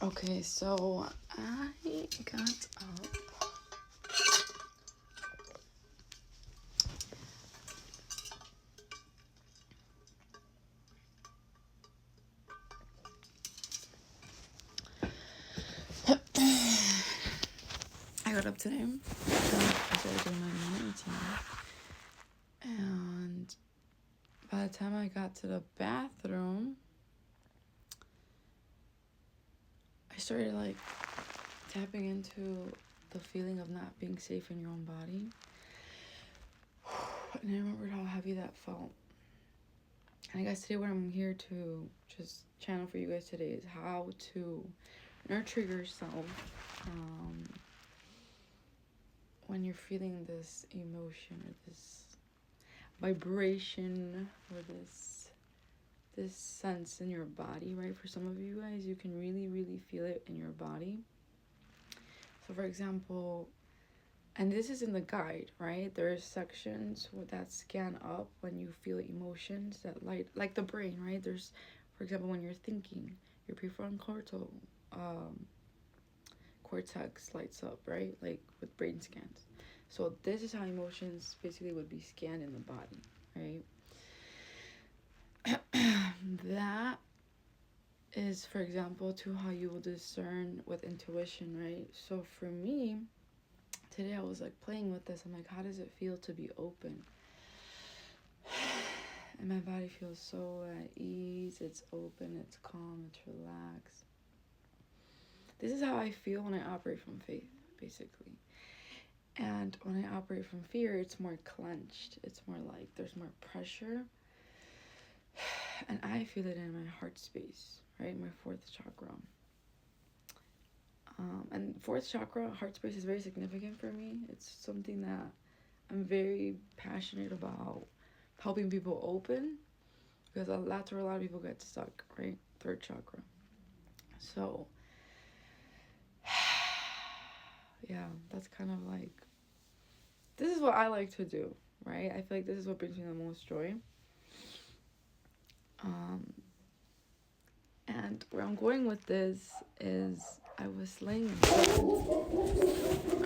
Okay, so I got up. I got up today. I started doing my morning routine. And by the time I got to the bathroom, I started like tapping into the feeling of not being safe in your own body. And I remembered how heavy that felt. And I guess today what I'm here to just channel for you guys today is how to nurture yourself when you're feeling this emotion or this vibration or this sense in your body, right? For some of you guys, you can really feel it in your body. So for example, and this is in the guide, right? There are sections that scan up when you feel emotions that light, like the brain, right? There's, for example, when you're thinking, your prefrontal cortex lights up, right? Like with brain scans. So this is how emotions basically would be scanned in the body, right? That is, for example, to how you will discern with intuition, right? So for me, today I was like playing with this. I'm like, how does it feel to be open? And my body feels so at ease. It's open, it's calm, it's relaxed. This is how I feel when I operate from faith, basically. And when I operate from fear, it's more clenched. It's more like there's more pressure. And I feel it in my heart space, right? My fourth chakra. And fourth chakra, heart space, is very significant for me. It's something that I'm very passionate about helping people open, because that's where a lot of people get stuck, right? Third chakra. So, yeah, that's kind of like, this is what I like to do, right? I feel like this is what brings me the most joy. And where I'm going with this is I was laying in bed,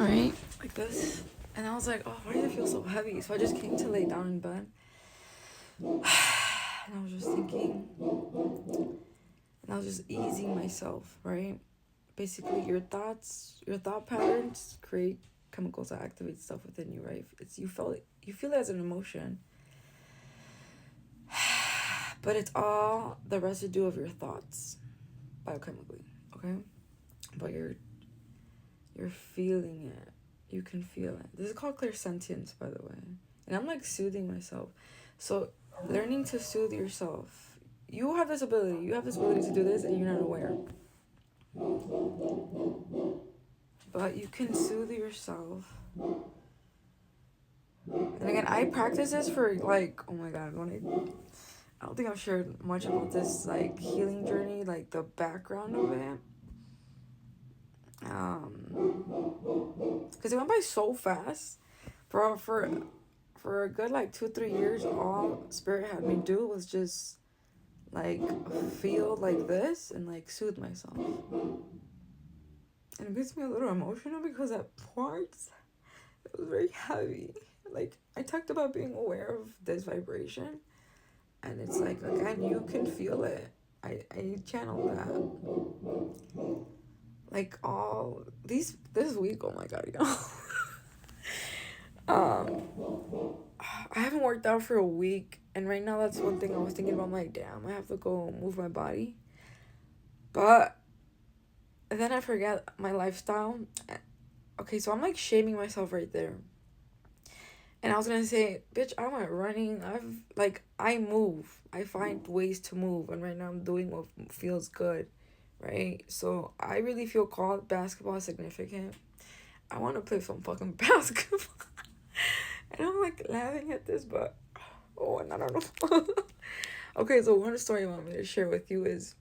alright, like this, and I was like, oh, why does it feel so heavy? So I just came to lay down in bed, and I was just thinking, and I was just easing myself, right? Basically, your thought patterns create chemicals that activate stuff within you, right? You feel it as an emotion, but it's all the residue of your thoughts, biochemically, okay? But you're feeling it. You can feel it. This is called clairsentience, by the way. And I'm like soothing myself. So learning to soothe yourself. You have this ability. You have this ability to do this, and you're not aware. But you can soothe yourself. And again, I practice this for like, oh my god, I don't think I've shared much about this like healing journey, like the background of it. Because it went by so fast. For a good like 2-3 years, all Spirit had me do was just like feel like this and like soothe myself. And it makes me a little emotional because at parts it was very heavy. Like I talked about being aware of this vibration, and it's like, again, you can feel it. I channeled that. Like all this week, oh my god, I haven't worked out for a week, and right now that's one thing I was thinking about. I'm like, damn, I have to go move my body. But then I forget my lifestyle. Okay, so I'm like shaming myself right there. And I was gonna say, bitch, I went running. I move. I find ways to move, and right now I'm doing what feels good, right? So I really feel called. Basketball is significant. I want to play some fucking basketball. And I'm like laughing at this, but oh, and I don't know. Okay, so one story I want me to share with you is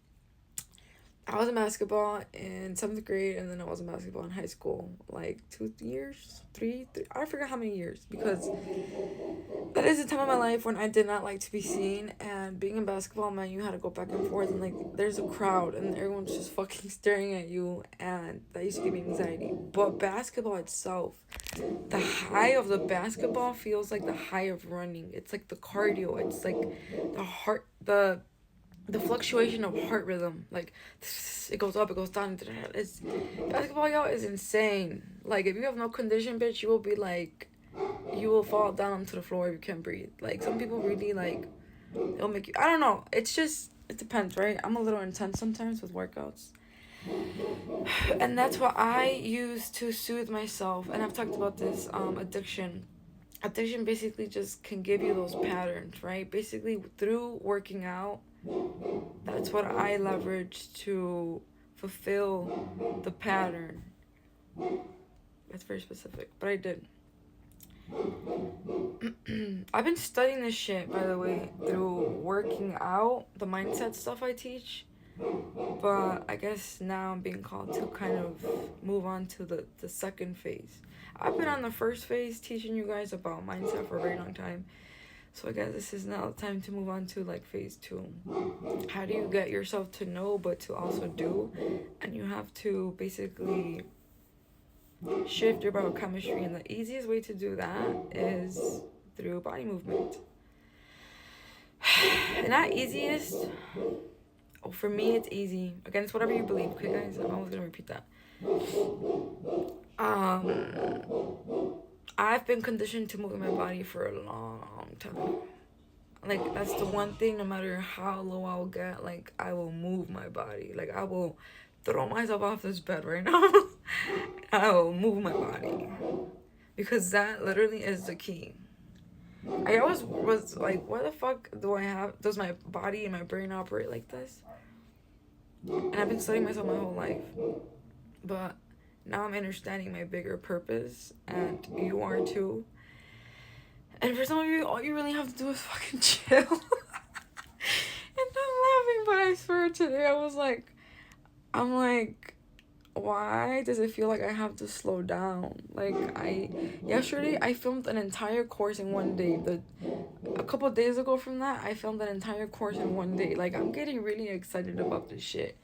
I was in basketball in 7th grade, and then I was in basketball in high school, like 2 years, three, I forgot how many years, because that is a time of my life when I did not like to be seen, and being in basketball meant you had to go back and forth, and like there's a crowd, and everyone's just fucking staring at you, and that used to give me anxiety. But basketball itself, the high of the basketball feels like the high of running. It's like the cardio. It's like the heart, the fluctuation of heart rhythm. Like it goes up, it goes down. It's basketball, y'all, is insane. Like if you have no condition, bitch, you will be like, you will fall down onto the floor if you can't breathe. Like some people really like, it'll make you. I don't know. It's just, it depends, right? I'm a little intense sometimes with workouts. And that's what I use to soothe myself. And I've talked about this addiction. Addiction basically just can give you those patterns, right? Basically, through working out, that's what I leverage to fulfill the pattern. That's very specific, but I did. I've been studying this shit, by the way, through working out, the mindset stuff I teach. But I guess now I'm being called to kind of move on to the second phase. I've been on the first phase teaching you guys about mindset for a very long time. So I guess this is now the time to move on to like phase 2. How do you get yourself to know but to also do? And you have to basically shift your biochemistry, and the easiest way to do that is through body movement. And not easiest, for me it's easy. Again, it's whatever you believe, okay guys? I'm always gonna repeat that. I've been conditioned to move my body for a long time. Like that's the one thing, no matter how low I'll get, like I will move my body. Like I will throw myself off this bed right now. I will move my body. Because that literally is the key. I always was like, why the fuck does my body and my brain operate like this? And I've been studying myself my whole life. But now I'm understanding my bigger purpose, and you are too. And for some of you, all you really have to do is fucking chill. And I'm laughing, but I swear today I'm like, why does it feel like I have to slow down? Like yesterday I filmed an entire course in one day. A couple of days ago from that, I filmed an entire course in one day. Like I'm getting really excited about this shit.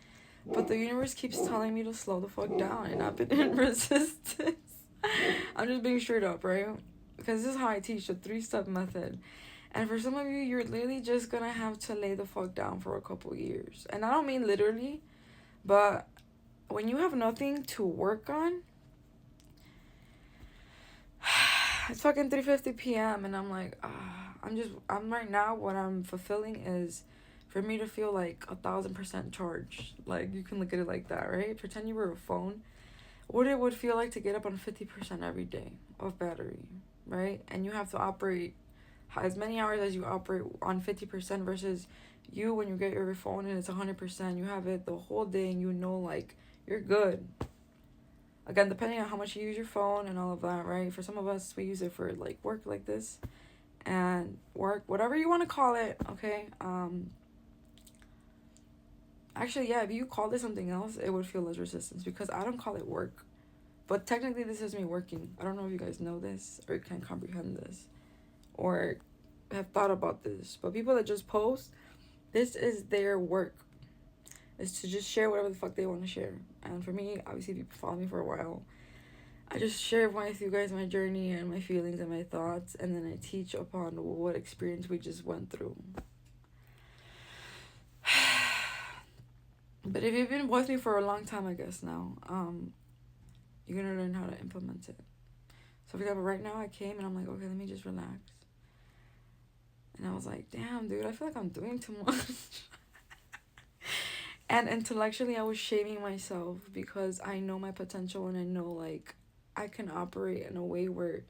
But the universe keeps telling me to slow the fuck down, and I've been in resistance. I'm just being straight up, right? Because this is how I teach the 3-step method. And for some of you, you're literally just gonna have to lay the fuck down for a couple years. And I don't mean literally, but when you have nothing to work on, it's fucking 3:50 p.m. and I'm like, I'm right now, what I'm fulfilling is for me to feel like 1,000% charged. Like, you can look at it like that, right? Pretend you were a phone. What it would feel like to get up on 50% every day of battery, right? And you have to operate as many hours as you operate on 50% versus you, when you get your phone and it's 100%, you have it the whole day and you know, like, you're good. Again, depending on how much you use your phone and all of that, right? For some of us, we use it for like work like this and work, whatever you want to call it, okay? Actually, yeah, if you called it something else, it would feel less resistance, because I don't call it work. But technically, this is me working. I don't know if you guys know this or can comprehend this or have thought about this. But people that just post, this is their work. Is to just share whatever the fuck they want to share. And for me, obviously, if you follow me for a while, I just share with you guys my journey and my feelings and my thoughts, and then I teach upon what experience we just went through. But if you've been with me for a long time, I guess now, you're gonna learn how to implement it. So for example, right now I came and I'm like, okay, let me just relax. And I was like, damn, dude, I feel like I'm doing too much. And intellectually, I was shaming myself because I know my potential, and I know, like, I can operate in a way where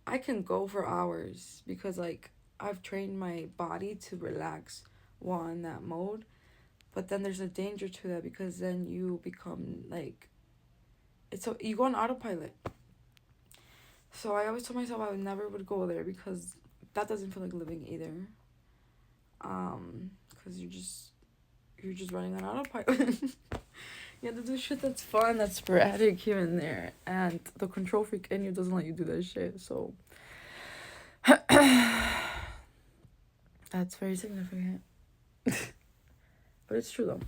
I can go for hours because, like, I've trained my body to relax while in that mode. But then there's a danger to that, because then you become, like, you go on autopilot. So I always told myself I never would go there, because that doesn't feel like living either. Because you're just running on autopilot. You have to do shit that's fun, that's sporadic here and there, and the control freak in you doesn't let you do that shit. So that's very significant. But it's true though.